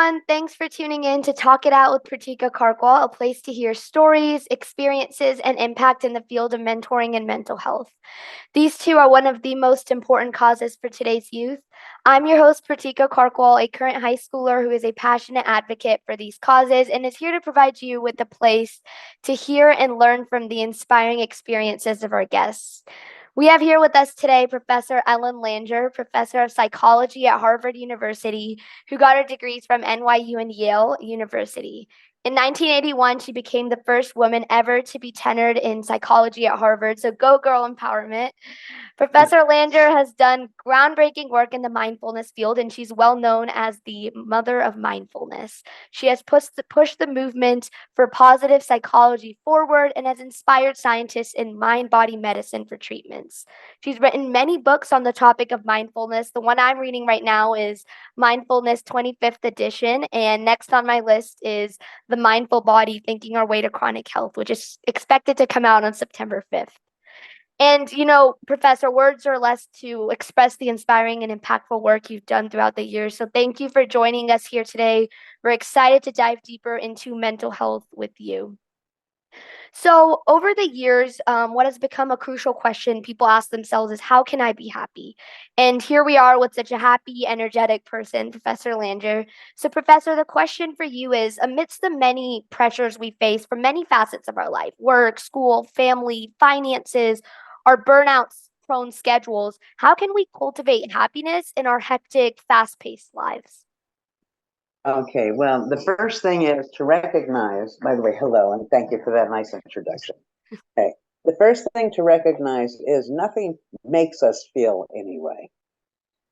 everyone. Thanks for tuning in to Talk It Out with Pratika Karkwal, a place to hear stories, experiences, and impact in the field of mentoring and mental health. These two are one of the most important causes for today's youth. I'm your host, Pratika Karkwal, a current high schooler who is a passionate advocate for these causes and is here to provide you with a place to hear and learn from the inspiring experiences of our guests. We have here with us today Professor Ellen Langer, Professor of Psychology at Harvard University, who got her degrees from NYU and Yale University. In 1981, she became the first woman ever to be tenured in psychology at Harvard. So go girl empowerment. Professor Langer has done groundbreaking work in the mindfulness field, and she's well known as the Mother of Mindfulness. She has pushed the movement for positive psychology forward and has inspired scientists in mind-body medicine for treatments. She's written many books on the topic of mindfulness. The one I'm reading right now is Mindfulness 25th edition, and next on my list is The Mindful Body, Thinking Our Way to Chronic Health, which is expected to come out on September 5th. And, Professor, words are less to express the inspiring and impactful work you've done throughout the years. So thank you for joining us here today. We're excited to dive deeper into mental health with you. So, over the years, what has become a crucial question people ask themselves is, how can I be happy? And here we are with such a happy, energetic person, Professor Langer. So, Professor, the question for you is, amidst the many pressures we face from many facets of our life, work, school, family, finances, our burnouts, prone schedules, how can we cultivate happiness in our hectic, fast-paced lives? Okay, well, the first thing is to recognize, by the way, hello, and thank you for that nice introduction. Okay, the first thing to recognize is nothing makes us feel anyway.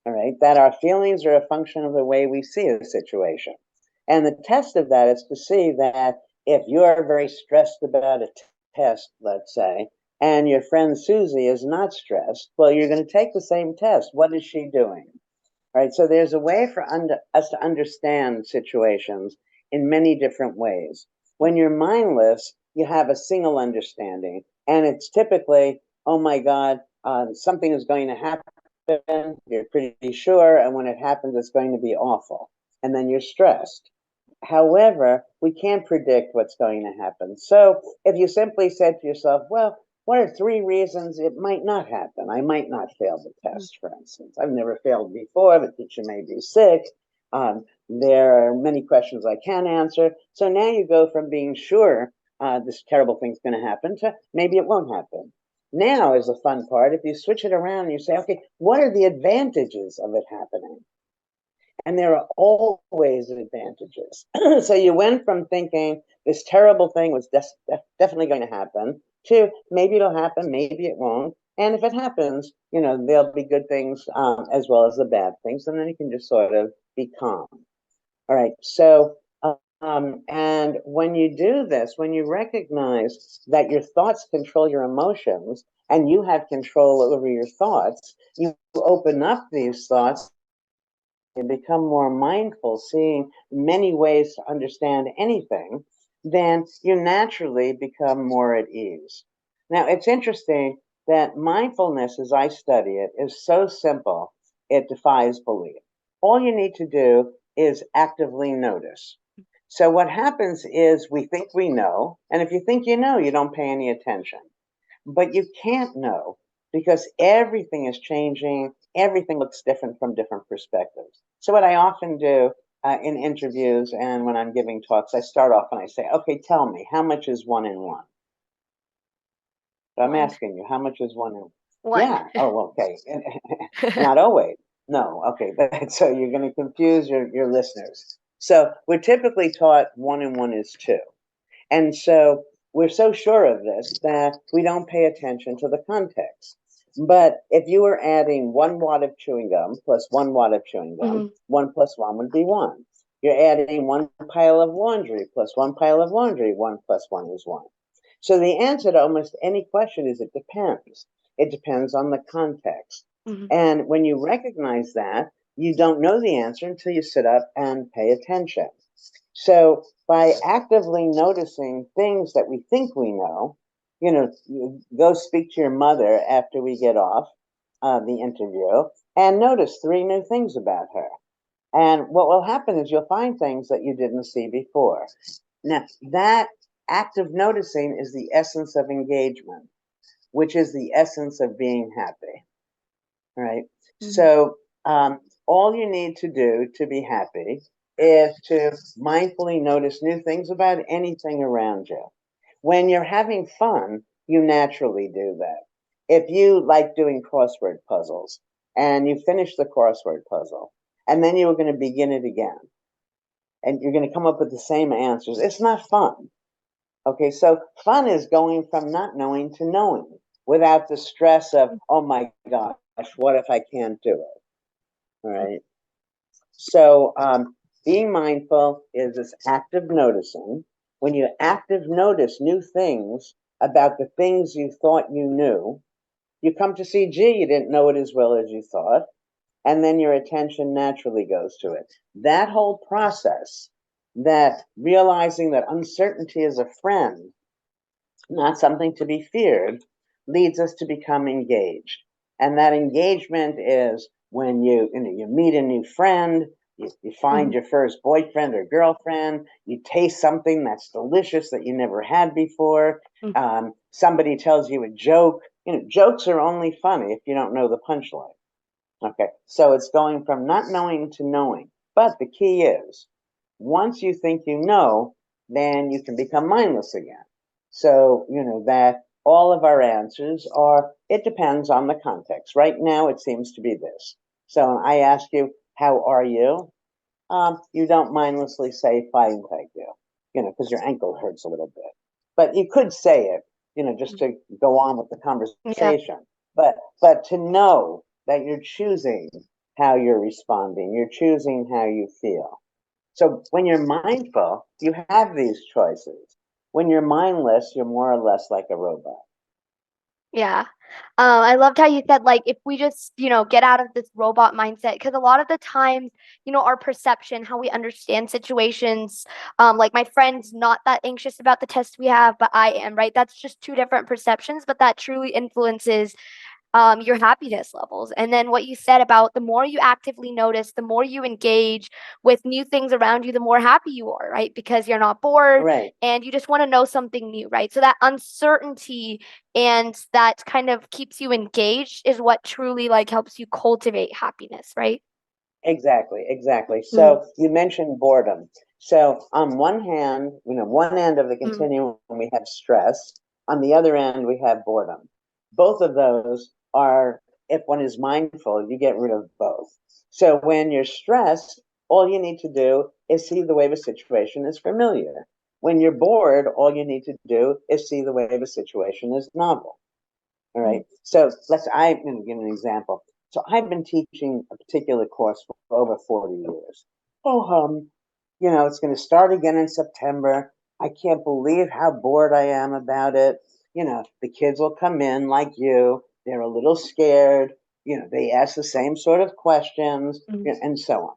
All right, that our feelings are a function of the way we see a situation. And the test of that is to see that if you are very stressed about a test, let's say, and your friend Susie is not stressed, well, you're going to take the same test. What is she doing? Right, so there's a way for us to understand situations in many different ways. When you're mindless, you have a single understanding, and it's typically, oh my God, something is going to happen, you're pretty sure, and when it happens, it's going to be awful. And then you're stressed. However, we can't predict what's going to happen. So if you simply said to yourself, well, what are 3 reasons it might not happen? I might not fail the test, for instance. I've never failed before. The teacher may be sick. There are many questions I can answer. So now you go from being sure this terrible thing's going to happen to maybe it won't happen. Now is the fun part. If you switch it around and you say, okay, what are the advantages of it happening? And there are always advantages. So you went from thinking this terrible thing was definitely going to happen to maybe it'll happen, maybe it won't. And if it happens, there'll be good things as well as the bad things. And then you can just sort of be calm. All right. So, and when you do this, when you recognize that your thoughts control your emotions and you have control over your thoughts, you open up these thoughts and become more mindful, seeing many ways to understand anything, then you naturally become more at ease. Now, it's interesting that mindfulness, as I study it, is so simple, it defies belief. All you need to do is actively notice. So what happens is we think we know, and if you think you know, you don't pay any attention. But you can't know because everything is changing. Everything looks different from different perspectives. So what I often do in interviews and when I'm giving talks, I start off and I say, okay, tell me, how much is 1 and 1? So I'm asking you, how much is 1 and 1? Yeah. Oh, okay. Not always. No. Okay. So you're going to confuse your listeners. So we're typically taught 1 and 1 is 2. And so we're so sure of this that we don't pay attention to the context. But if you were adding 1 wad of chewing gum plus 1 wad of chewing gum, 1 plus 1 would be 1. You're adding 1 pile of laundry plus 1 pile of laundry, 1 plus 1 is 1. So the answer to almost any question is it depends. It depends on the context. And when you recognize that, you don't know the answer until you sit up and pay attention. So by actively noticing things that we think we know, you go speak to your mother after we get off the interview and notice 3 new things about her. And what will happen is you'll find things that you didn't see before. Now, that act of noticing is the essence of engagement, which is the essence of being happy, right? Mhm. So, all you need to do to be happy is to mindfully notice new things about anything around you. When you're having fun, you naturally do that. If you like doing crossword puzzles and you finish the crossword puzzle and then you were going to begin it again and you're going to come up with the same answers, it's not fun. Okay, so fun is going from not knowing to knowing without the stress of, oh my gosh, what if I can't do it? All right. So, being mindful is this active noticing. When you active notice new things about the things you thought you knew, you come to see, gee, you didn't know it as well as you thought. And then your attention naturally goes to it. That whole process, that realizing that uncertainty is a friend, not something to be feared, leads us to become engaged. And that engagement is when you meet a new friend, you find Mhm. your first boyfriend or girlfriend, you taste something that's delicious that you never had before. Mhm. Somebody tells you a joke. Jokes are only funny if you don't know the punchline. Okay, so it's going from not knowing to knowing. But the key is, once you think you know, then you can become mindless again. So, that all of our answers are, it depends on the context. Right now, it seems to be this. So I ask you, how are you? You don't mindlessly say, fine, thank you, because your ankle hurts a little bit. But you could say it, just to go on with the Yeah. conversation. But to know that you're choosing how you're responding, you're choosing how you feel. So when you're mindful, you have these choices. When you're mindless, you're more or less like a robot. Yeah. I loved how you said, like, if we just, get out of this robot mindset, because a lot of the times, our perception, how we understand situations, like my friend's not that anxious about the test we have, but I am, right? That's just two different perceptions, but that truly influences your happiness levels. And then what you said about the more you actively notice, the more you engage with new things around you, the more happy you are, right? Because you're not bored Right. and you just want to know something new, right? So that uncertainty and that kind of keeps you engaged is what truly like helps you cultivate happiness, right? Exactly, exactly. Mm, So you mentioned boredom. So on one hand, one end of the mm, continuum, we have stress. On the other end, we have boredom. Both of those are, if one is mindful, you get rid of both. So when you're stressed, all you need to do is see the way the situation is familiar. When you're bored, all you need to do is see the way the situation is novel. All mm, right. So I'm going to give an example. So I've been teaching a particular course for over 40 years. Oh, it's going to start again in September. I can't believe how bored I am about it. The kids will come in like you. They're a little scared. They ask the same sort of questions, mm, and so on.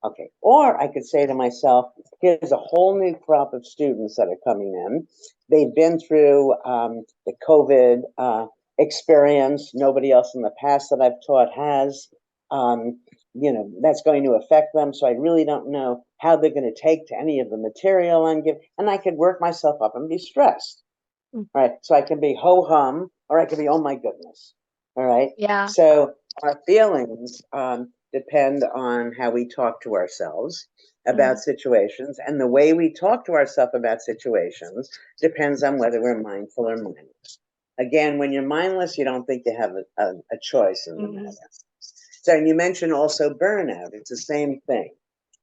Okay. Or I could say to myself, here's a whole new crop of students that are coming in. They've been through the COVID experience. Nobody else in the past that I've taught has. That's going to affect them. So I really don't know how they're going to take to any of the material I'm giving. And I could work myself up and be stressed. mm. Right. So I can be ho hum, or I can be, oh my goodness. All right. Yeah. So our feelings depend on how we talk to ourselves about Mm, situations. And the way we talk to ourselves about situations depends on whether we're mindful or mindless. Again, when you're mindless, you don't think you have a choice in the mm, matter. So you mentioned also burnout. It's the same thing.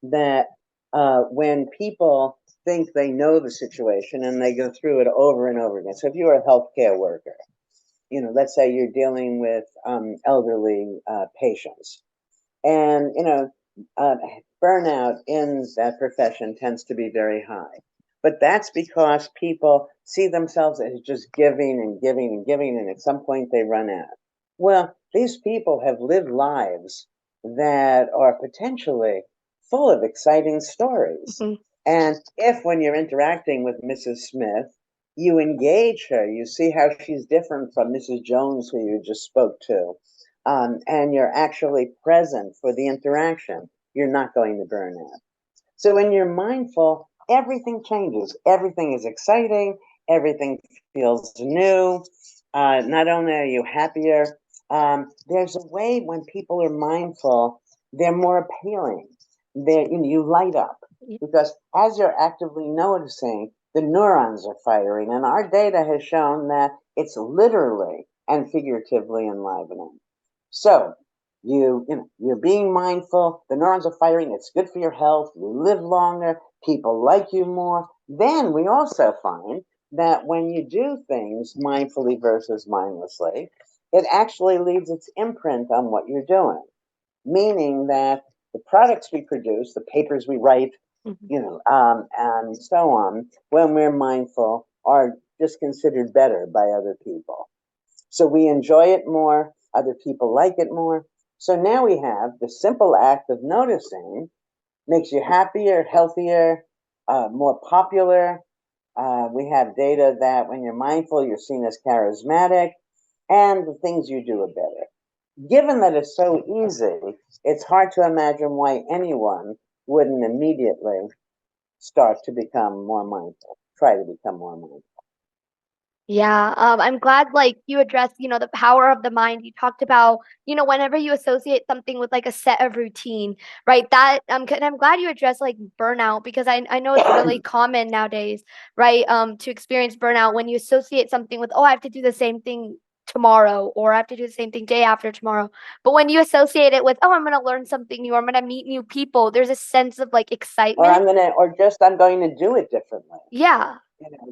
That when people think they know the situation and they go through it over and over again. So if you're a healthcare worker, let's say you're dealing with elderly patients, and uh, burnout in that profession tends to be very high. But that's because people see themselves as just giving and giving and giving, and at some point they run out. Well, these people have lived lives that are potentially full of exciting stories. mhm, And if, when you're interacting with Mrs. Smith, you engage her, you see how she's different from Mrs. Jones, who you just spoke to, and you're actually present for the interaction, you're not going to burn out. So when you're mindful, everything changes. Everything is exciting. Everything feels new. Not only are you happier, there's a way when people are mindful, they're more appealing. You light up because as you're actively noticing, the neurons are firing, and our data has shown that it's literally and figuratively enlivening. So you're being mindful, the neurons are firing, it's good for your health, you live longer, people like you more. Then we also find that when you do things mindfully versus mindlessly, it actually leaves its imprint on what you're doing, meaning that the products we produce, the papers we write, Mhm. and so on, when we're mindful, are just considered better by other people. So we enjoy it more, other people like it more. So now we have the simple act of noticing makes you happier, healthier, more popular. We have data that when you're mindful, you're seen as charismatic, and the things you do are better. Given that it's so easy, it's hard to imagine why anyone wouldn't immediately start to become more mindful, try to become more mindful. Yeah, I'm glad like you addressed, the power of the mind. You talked about, whenever you associate something with like a set of routine, right? That and I'm glad you addressed like burnout because I know it's really common nowadays, right? To experience burnout when you associate something with, oh, I have to do the same thing tomorrow or I have to do the same thing day after tomorrow. But when you associate it with, oh, I'm going to learn something new, or I'm going to meet new people, there's a sense of like excitement. I'm going to do it differently. Yeah.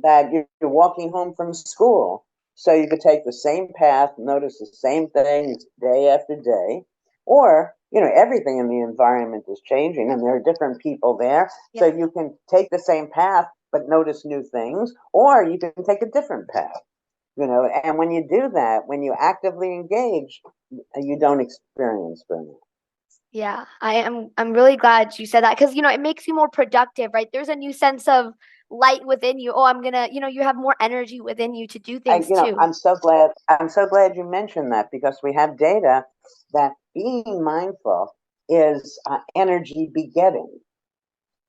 That you're walking home from school, so you could take the same path, notice the same things day after day, or everything in the environment is changing, and there are different people there, so Yeah. you can take the same path but notice new things, or you can take a different path. And when you do that, when you actively engage, you don't experience burnout. Yeah, I'm really glad you said that because it makes you more productive, right? There's a new sense of light within you. Oh, I'm gonna, you have more energy within you to do things too. I'm so glad you mentioned that because we have data that being mindful is energy begetting.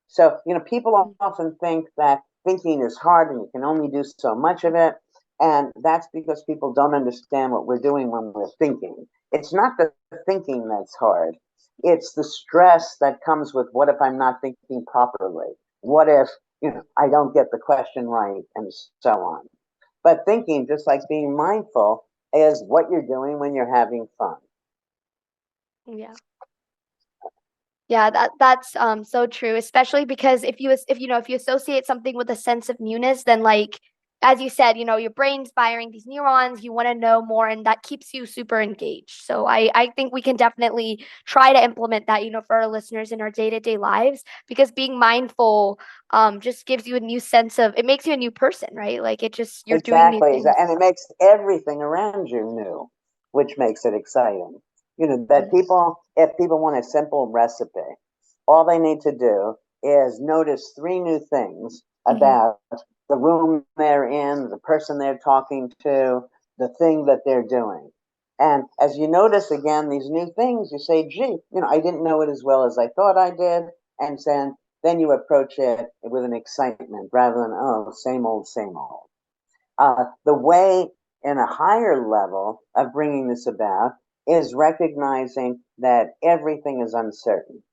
So, people Mm. often think that thinking is hard and you can only do so much of it. And that's because people don't understand what we're doing when we're thinking. It's not the thinking that's hard, it's the stress that comes with what if I'm not thinking properly? What if, I don't get the question right? And so on. But thinking, just like being mindful, is what you're doing when you're having fun. Yeah. Yeah, that's so true, especially because if you associate something with a sense of newness, then like as you said, your brain's firing these neurons, you want to know more and that keeps you super engaged. So I think we can definitely try to implement that, for our listeners in our day-to-day lives because being mindful just gives you a new sense of it makes you a new person, right? Like it just you're doing new Exactly, things. and it makes everything around you new, which makes it exciting. That if people want a simple recipe, all they need to do is notice three new things Mm-hmm. about the room they're in, the person they're talking to, the thing that they're doing. And as you notice again these new things, you say, gee, I didn't know it as well as I thought I did. And then you approach it with an excitement rather than, oh, same old, same old. The way in a higher level of bringing this about is recognizing that everything is uncertain.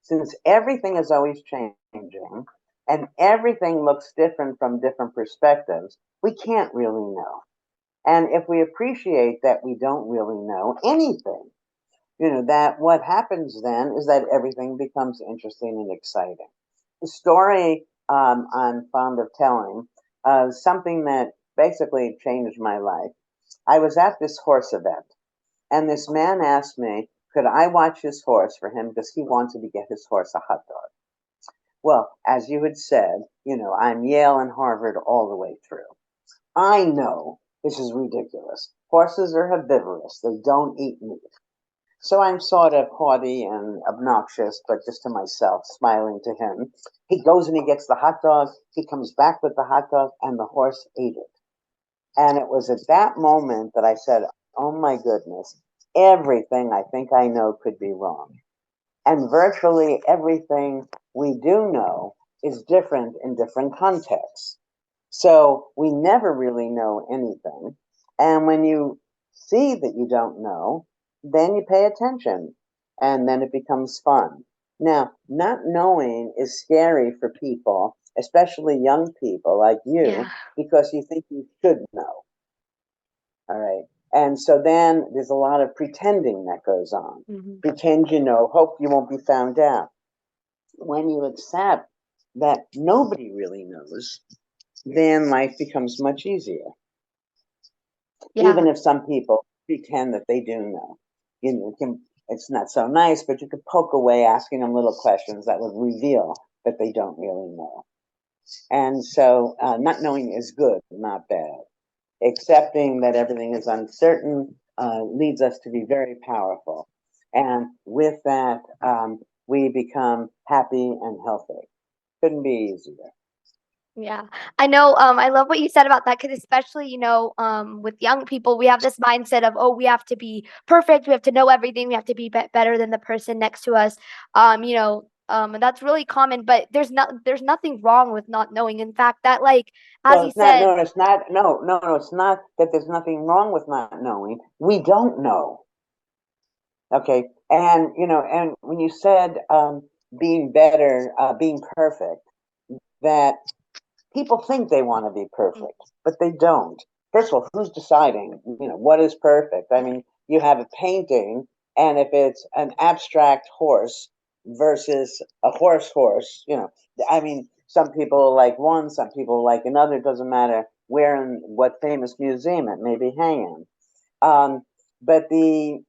Since everything is always changing and everything looks different from different perspectives, we can't really know. And if we appreciate that we don't really know anything, that what happens then is that everything becomes interesting and exciting. The story I'm fond of telling, something that basically changed my life. I was at this horse event, and this man asked me, could I watch his horse for him because he wanted to get his horse a hot dog. Well, as you had said, I'm Yale and Harvard all the way through. I know this is ridiculous. Horses are herbivorous, they don't eat meat. So I'm sort of haughty and obnoxious, but just to myself, smiling to him. He goes and he gets the hot dog. He comes back with the hot dog, and the horse ate it. And it was at that moment that I said, oh my goodness, everything I think I know could be wrong. And virtually everything we do know is different in different contexts. So we never really know anything. And when you see that you don't know, then you pay attention and then it becomes fun. Now, not knowing is scary for people, especially young people like Yeah. you, because you think you should know. All right. And so then there's a lot of pretending that goes on. Mhm. Pretend you know, hope you won't be found out. When you accept that nobody really knows, then life becomes much easier. Yeah. Even if some people pretend that they do know. It's not so nice, but you could poke away asking them little questions that would reveal that they don't really know. And so not knowing is good, not bad. Accepting that everything is uncertain leads us to be very powerful. And with that, we become happy and healthy. Couldn't be easier. Yeah, I know. I love what you said about that because, especially, with young people, we have this mindset of, oh, we have to be perfect, we have to know everything, we have to be better than the person next to us. And that's really common. But there's nothing wrong with not knowing. In fact, that like as Well, you it's not, said, no, it's not, no, no, no, it's not that there's nothing wrong with not knowing. We don't know. Okay. And when you said being better, being perfect, that people think they want to be mm, perfect, but they don't. First of all, who's deciding, what is perfect? I mean, you have a painting, and if it's an abstract horse versus a horse, I mean, some people like one, some people like another. It doesn't matter where and what famous museum it may be hanging. But the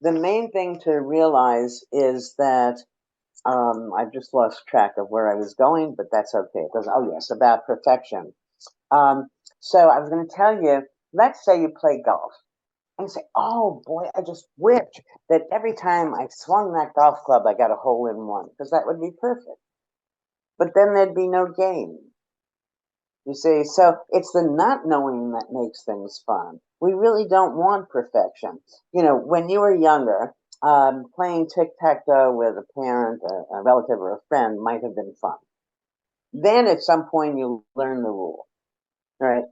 main thing to realize is that I've just lost track of where I was going, but that's okay. It doesn't, oh yes, about perfection. Um, so I was going to tell you, let's say you play golf and you say, oh boy, I just wish that every time I swung that golf club, I got a hole in one, because that would be perfect. But then there'd be no game. You see, so it's the not knowing that makes things fun. We really don't want perfection. When you were younger, playing tic tac toe with a parent, a relative, or a friend might have been fun. Then at some point you learn the rule, right?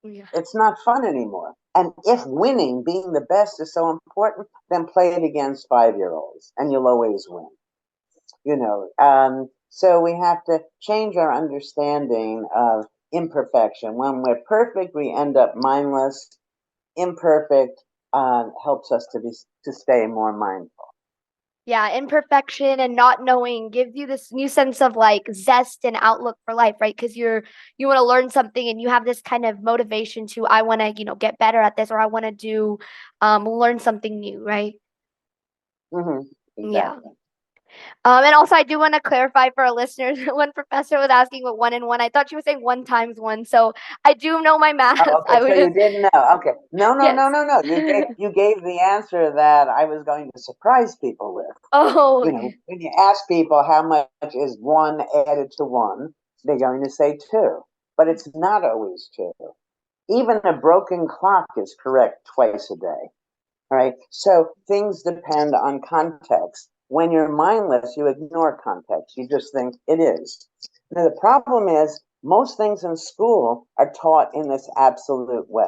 yeah, It's not fun anymore. And if winning, being the best is so important, then play it against 5-year-olds and you'll always win. So we have to change our understanding of imperfection. When we're perfect, we end up mindless. Imperfect helps us to stay more mindful. yeah, imperfection and not knowing gives you this new sense of like zest and outlook for life, right? Because you want to learn something and you have this kind of motivation to I want to get better at this or I want to do learn something new, right? Yeah. Exactly. And also, I do want to clarify for our listeners, when Professor was asking what one and one, I thought she was saying one times one. So I do know my math. Oh, okay. I So would you just, didn't know. Okay. No, no, no, yes. no, no. You gave the answer that I was going to surprise people with. Oh, okay. When you ask people how much is one added to one, they're going to say two. But it's not always two. Even a broken clock is correct twice a day. All right. So things depend on context. When you're mindless, you ignore context. You just think it is. Now, the problem is most things in school are taught in this absolute way.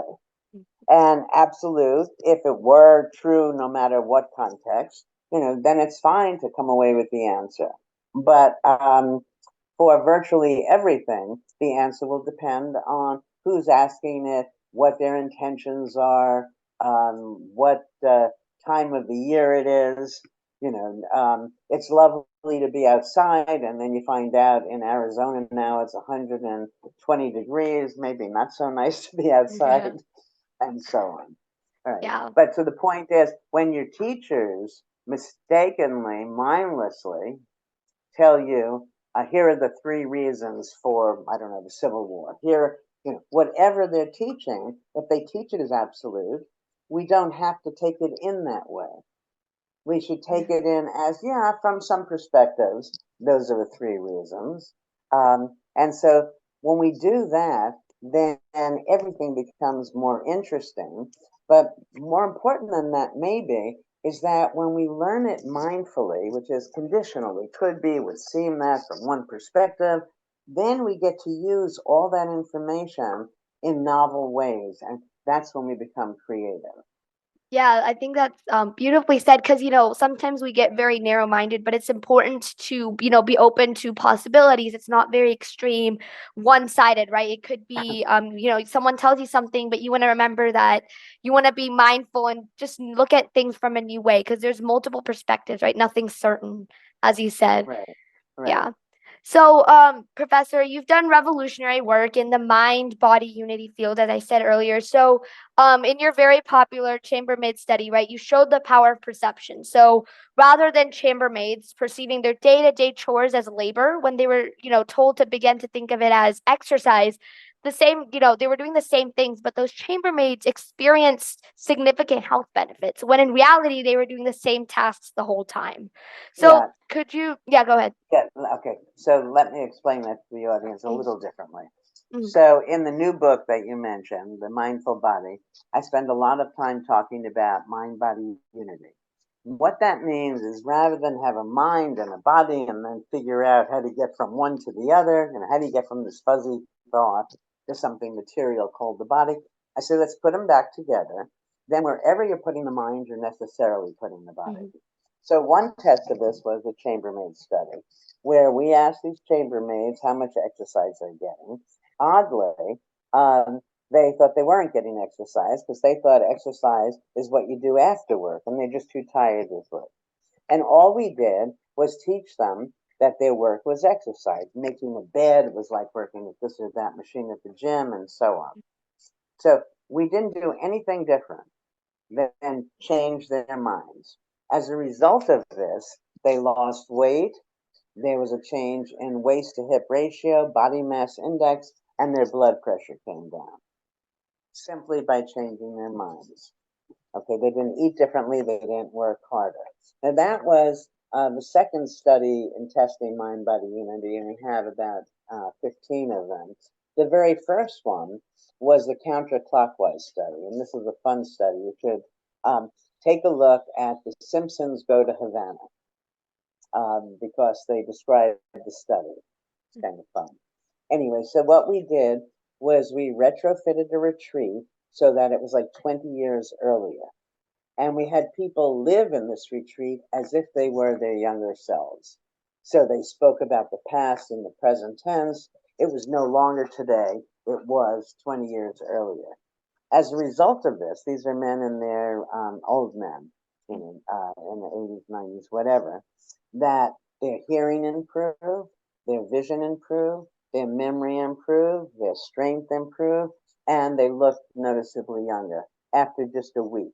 And absolute, if it were true no matter what context, then it's fine to come away with the answer. But for virtually everything, the answer will depend on who's asking it, what their intentions are, what time of the year it is. It's lovely to be outside, and then you find out in Arizona now it's 120 degrees, maybe not so nice to be outside, Yeah. and so on. All right. Yeah. But so the point is, when your teachers mistakenly, mindlessly tell you, here are the 3 reasons for, I don't know, the Civil War. Here, whatever they're teaching, if they teach it as absolute, we don't have to take it in that way. We should take it in as, yeah, from some perspectives, those are the 3 reasons. And so when we do that, then everything becomes more interesting. But more important than that, maybe, is that when we learn it mindfully, which is conditional, we could be, would seem that from one perspective, then we get to use all that information in novel ways. And that's when we become creative. Yeah, I think that's beautifully said because, sometimes we get very narrow minded, but it's important to, be open to possibilities. It's not very extreme, one sided, right? It could be, someone tells you something, but you want to remember that you want to be mindful and just look at things from a new way because there's multiple perspectives, right? Nothing's certain, as you said. Right, right. Yeah. So, Professor, you've done revolutionary work in the mind-body unity field, as I said earlier. So, in your very popular chambermaid study, right, you showed the power of perception. So, rather than chambermaids perceiving their day-to-day chores as labor, when they were, told to begin to think of it as exercise, the same, they were doing the same things, but those chambermaids experienced significant health benefits, when in reality, they were doing the same tasks the whole time. So, Yeah, yeah, go ahead. yeah. Okay. So let me explain that to the audience a Mm, little differently. mm, So in the new book that you mentioned, The Mindful Body, I spend a lot of time talking about mind-body unity. What that means is rather than have a mind and a body and then figure out how to get from one to the other, and how do you get from this fuzzy thought to something material called the body, I say let's put them back together. Then wherever you're putting the mind, you're necessarily putting the body. mhm, So one test of this was the chambermaid study, where we asked these chambermaids how much exercise they're getting. Oddly, they thought they weren't getting exercise because they thought exercise is what you do after work and they're just too tired with work. And all we did was teach them that their work was exercise. Making a bed was like working at this or that machine at the gym and so on. So we didn't do anything different than change their minds. As a result of this, they lost weight. There was a change in waist to hip ratio, body mass index, and their blood pressure came down simply by changing their minds. Okay, they didn't eat differently, they didn't work harder. Now, that was the second study in testing mind body unity, and we have about 15 of them. The very first one was the counterclockwise study, and this is a fun study. You should take a look at The Simpsons Go to Havana because they describe the study. It's kind of fun. Anyway, so what we did was we retrofitted the retreat so that it was like 20 years earlier. And we had people live in this retreat as if they were their younger selves. So they spoke about the past in the present tense. It was no longer today, it was 20 years earlier. As a result of this, these are men in their old men, in the 80s, 90s, whatever, that their hearing improved, their vision improved, their memory improved, their strength improved, and they looked noticeably younger after just a week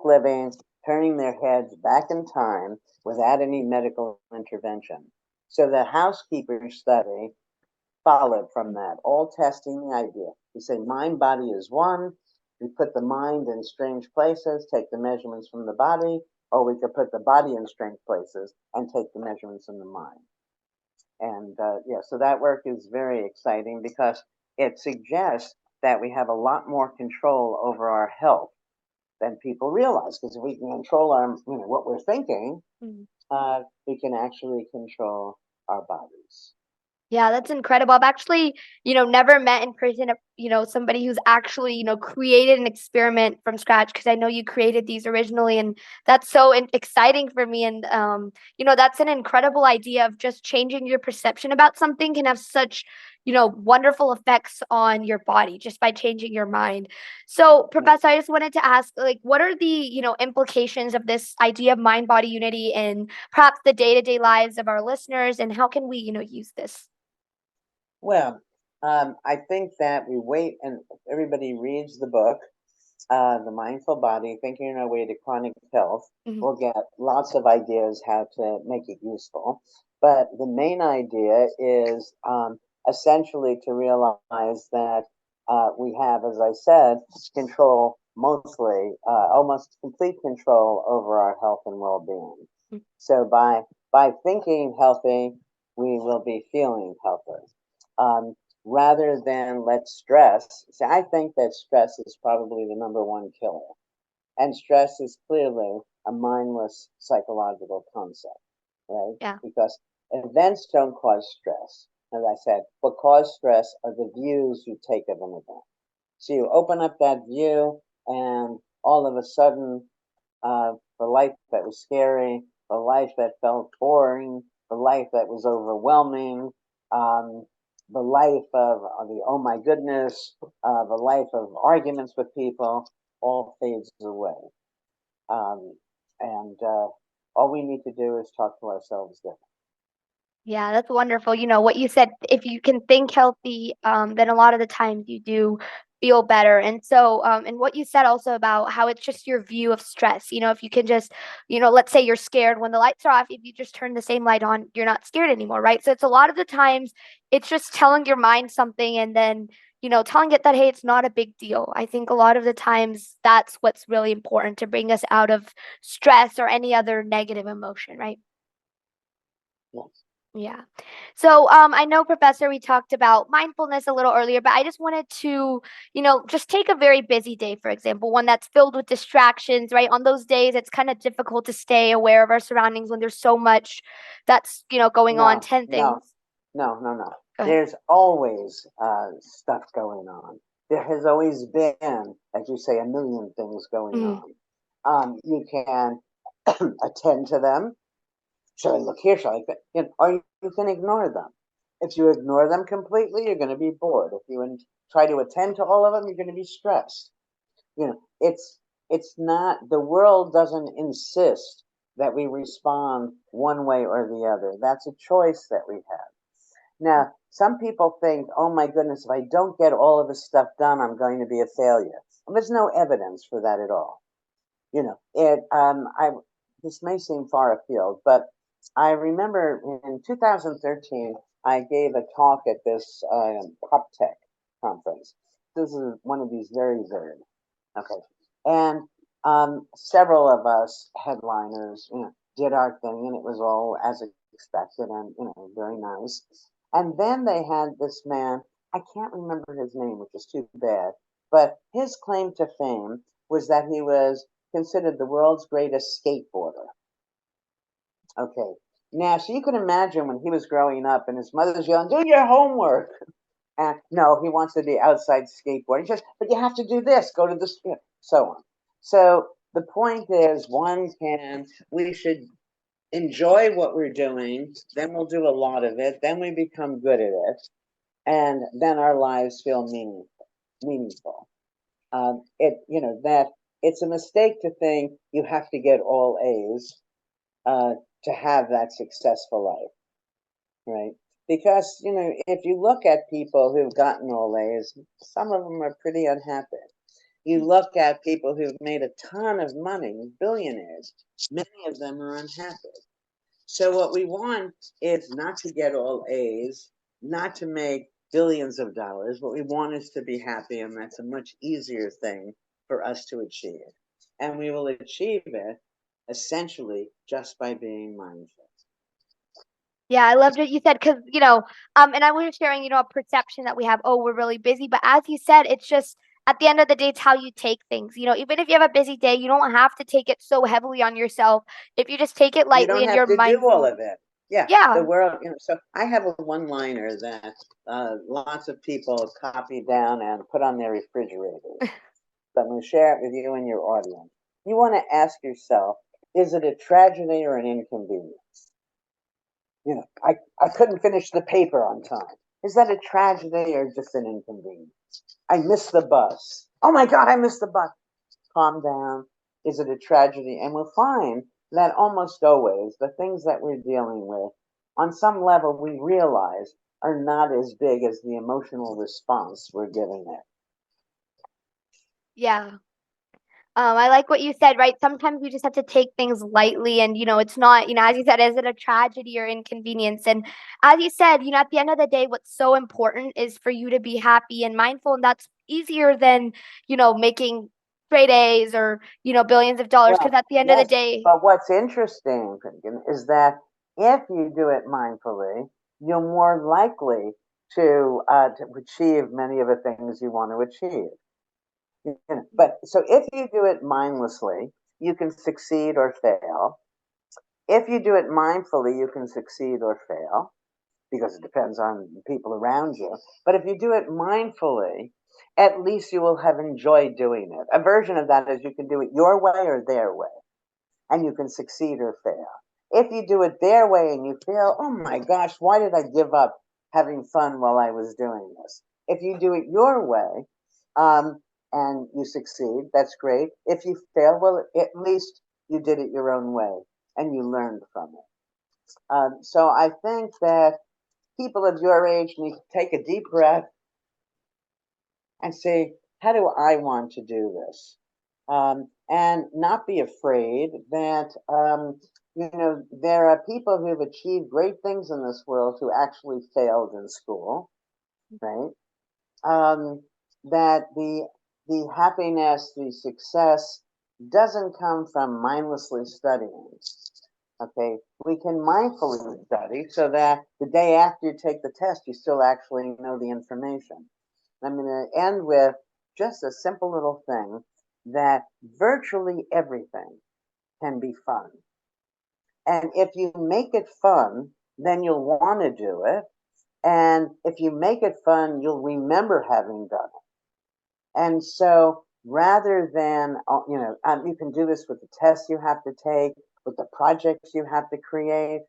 living, turning their heads back in time without any medical intervention. So the housekeeper study followed from that, all testing the idea. We say mind body is one. We put the mind in strange places, take the measurements from the body, or we could put the body in strange places and take the measurements in the mind. And yeah, so that work is very exciting because it suggests that we have a lot more control over our health than people realize. Because if we can control our, what we're thinking, mhm. we can actually control our bodies. Yeah, that's incredible. I've actually, never met in person, somebody who's actually, created an experiment from scratch because I know you created these originally, and that's so exciting for me. And that's an incredible idea of just changing your perception about something can have such, wonderful effects on your body just by changing your mind. So, Right. Professor, I just wanted to ask, like, what are the, implications of this idea of mind-body unity in perhaps the day-to-day lives of our listeners, and how can we, use this? Well, I think that we wait and everybody reads the book, The Mindful Body, Thinking Our Way to Chronic Health. Mhm, We'll get lots of ideas how to make it useful. But the main idea is essentially to realize that we have, as I said, control mostly, almost complete control over our health and well being. mm, So by thinking healthy, we will be feeling healthy. rather than let stress. See, I think that stress is probably the number one killer. And stress is clearly a mindless psychological concept, right? Yeah. Because events don't cause stress. As I said, what causes stress are the views you take of an event. So you open up that view, and all of a sudden, the life that was scary, the life that felt boring, the life that was overwhelming, um, the life of the oh my goodness, the life of arguments with people, all fades away. Um, and all we need to do is talk to ourselves different. Yeah, that's wonderful. You know, what you said, if you can think healthy, then a lot of the times you do feel better. And so, and what you said also about how it's just your view of stress. You know, if you can just, let's say you're scared when the lights are off, if you just turn the same light on, you're not scared anymore, right? So it's a lot of the times it's just telling your mind something and then, telling it that, hey, it's not a big deal. I think a lot of the times that's what's really important to bring us out of stress or any other negative emotion, right? Yes. Yeah. So, I know, Professor, we talked about mindfulness a little earlier, but I just wanted to, just take a very busy day, for example, one that's filled with distractions, right? On those days, it's kind of difficult to stay aware of our surroundings when there's so much that's, going on, No, 10 no, things. no, no, no. Go ahead. There's always stuff going on. There has always been, as you say, a million things going Mhm. on. You can attend to them. Shall I look here? Shall I? Or you can ignore them. If you ignore them completely, you're going to be bored. If you try to attend to all of them, you're going to be stressed. It's not, the world doesn't insist that we respond one way or the other. That's a choice that we have. Now, some people think, oh my goodness, if I don't get all of this stuff done, I'm going to be a failure. And there's no evidence for that at all. I this may seem far afield, but I remember in 2013 I gave a talk at this pop tech conference. This is one of these very okay, and several of us headliners, did our thing, and it was all as expected, and very nice. And then they had this man. I can't remember his name, which is too bad. But his claim to fame was that he was considered the world's greatest skateboarder. Okay. Now, so you can imagine when he was growing up and his mother's yelling, do your homework. And no, he wants to be outside skateboarding. He says, but you have to do this, go to this, so on. So the point is, we should enjoy what we're doing, then we'll do a lot of it, then we become good at it, and then our lives feel meaningful. That it's a mistake to think you have to get all A's uh, to have that successful life, right? Because if you look at people who've gotten all A's, some of them are pretty unhappy. You look at people who've made a ton of money, billionaires, many of them are unhappy. So what we want is not to get all A's, not to make billions of dollars. What we want is to be happy, and that's a much easier thing for us to achieve. And we will achieve it essentially just by being mindful. Yeah, I loved what you said because, and I was sharing, a perception that we have, oh, we're really busy. But as you said, it's just at the end of the day, it's how you take things. Even if you have a busy day, you don't have to take it so heavily on yourself. If you just take it You lightly don't and have you're to do all mindful. of it. Yeah, the Yeah. world, so I have a one-liner that lots of people copy down and put on their refrigerators. So I'm going to share it with you and your audience. You want to ask yourself, is it a tragedy or an inconvenience? I couldn't finish the paper on time. Is that a tragedy or just an inconvenience? I missed the bus. Oh my God, I missed the bus. Calm down. Is it a tragedy? And we'll find that almost always the things that we're dealing with, on some level, we realize are not as big as the emotional response we're giving it. Yeah. I like what you said, right? Sometimes we just have to take things lightly and, it's not, as you said, is it a tragedy or inconvenience? And as you said, at the end of the day, what's so important is for you to be happy and mindful. And that's easier than, making straight A's or, billions of dollars. Because Well, at the end of the yes, day, but what's interesting, Finnegan, is that if you do it mindfully, you're more likely to achieve many of the things you want to achieve. But so if you do it mindlessly, you can succeed or fail. If you do it mindfully, you can succeed or fail because it depends on the people around you. But if you do it mindfully, at least you will have enjoyed doing it. A version of that is you can do it your way or their way, and you can succeed or fail. If you do it their way and you fail, oh my gosh, why did I give up having fun while I was doing this? If you do it your way, and you succeed, that's great. If you fail, well, at least you did it your own way and you learned from it. So I think that people of your age need to take a deep breath and say, how do I want to do this? And not be afraid that, there are people who've achieved great things in this world who actually failed in school, right? That the happiness, the success doesn't come from mindlessly studying. Okay, we can mindfully study so that the day after you take the test, you still actually know the information. I'm going to end with just a simple little thing that virtually everything can be fun. And if you make it fun, then you'll want to do it. And if you make it fun, you'll remember having done it. And so rather than, you can do this with the tests you have to take, with the projects you have to create.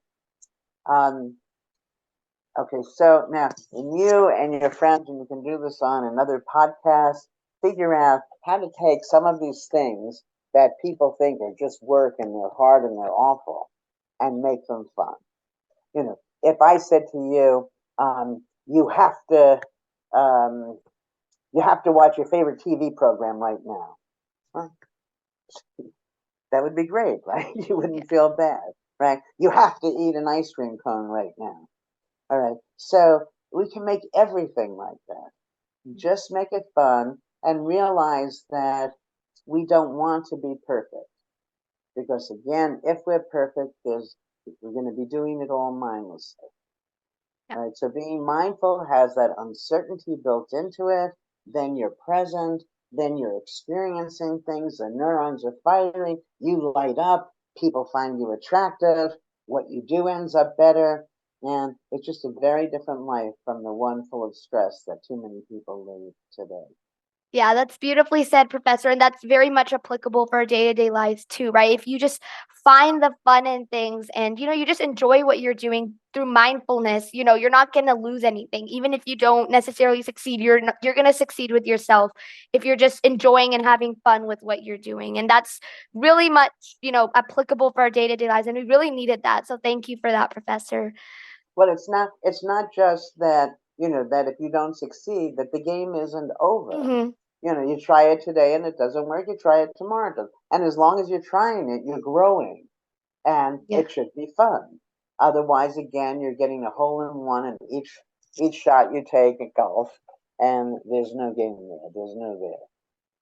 Okay, so now you and your friends, and you can do this on another podcast, figure out how to take some of these things that people think are just work and they're hard and they're awful and make them fun. If I said to you, you have to um, watch your favorite TV program right now. Well, that would be great, right? You wouldn't feel bad, right? You have to eat an ice cream cone right now. All right. So we can make everything like that. Just make it fun and realize that we don't want to be perfect. Because again, if we're perfect, we're going to be doing it all mindlessly. All right. So being mindful has that uncertainty built into it. Then you're present. Then you're experiencing things. The neurons are firing. You light up. People find you attractive. What you do ends up better. And it's just a very different life from the one full of stress that too many people live today. Yeah, that's beautifully said, Professor. And that's very much applicable for our day-to-day lives too, right? If you just find the fun in things and, you just enjoy what you're doing through mindfulness, you're not going to lose anything. Even if you don't necessarily succeed, you're going to succeed with yourself if you're just enjoying and having fun with what you're doing. And that's really much, applicable for our day-to-day lives. And we really needed that. So thank you for that, Professor. Well, it's not just that, that if you don't succeed, that the game isn't over. Mm-hmm. You try it today and it doesn't work, you try it tomorrow. It doesn't. And as long as you're trying it, you're growing. And Yeah. it should be fun. Otherwise, again, you're getting a hole in one in each shot you take at golf, and there's no game there. There's no there.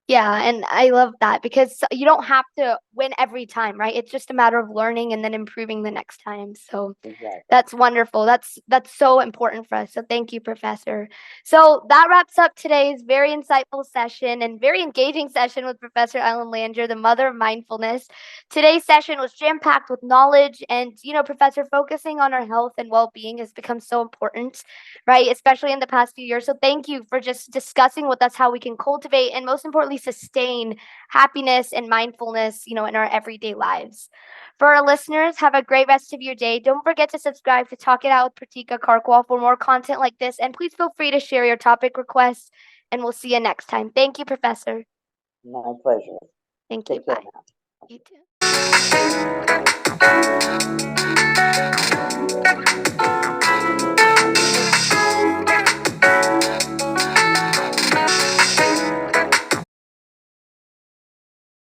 Yeah, and I love that because you don't have to win every time, right? It's just a matter of learning and then improving the next time. So Exactly. that's wonderful. That's so important for us. So thank you, Professor. So that wraps up today's very insightful session and very engaging session with Professor Ellen Langer, the mother of mindfulness. Today's session was jam-packed with knowledge and, Professor, focusing on our health and well-being has become so important, right? Especially in the past few years. So thank you for just discussing with us how we can cultivate and most importantly sustain happiness and mindfulness, in our everyday lives. For our listeners, have a great rest of your day. Don't forget to subscribe to Talk It Out with Pratika Karkwal for more content like this. And please feel free to share your topic requests. And we'll see you next time. Thank you, Professor. My pleasure. Thank you. Take care Bye. now. You too.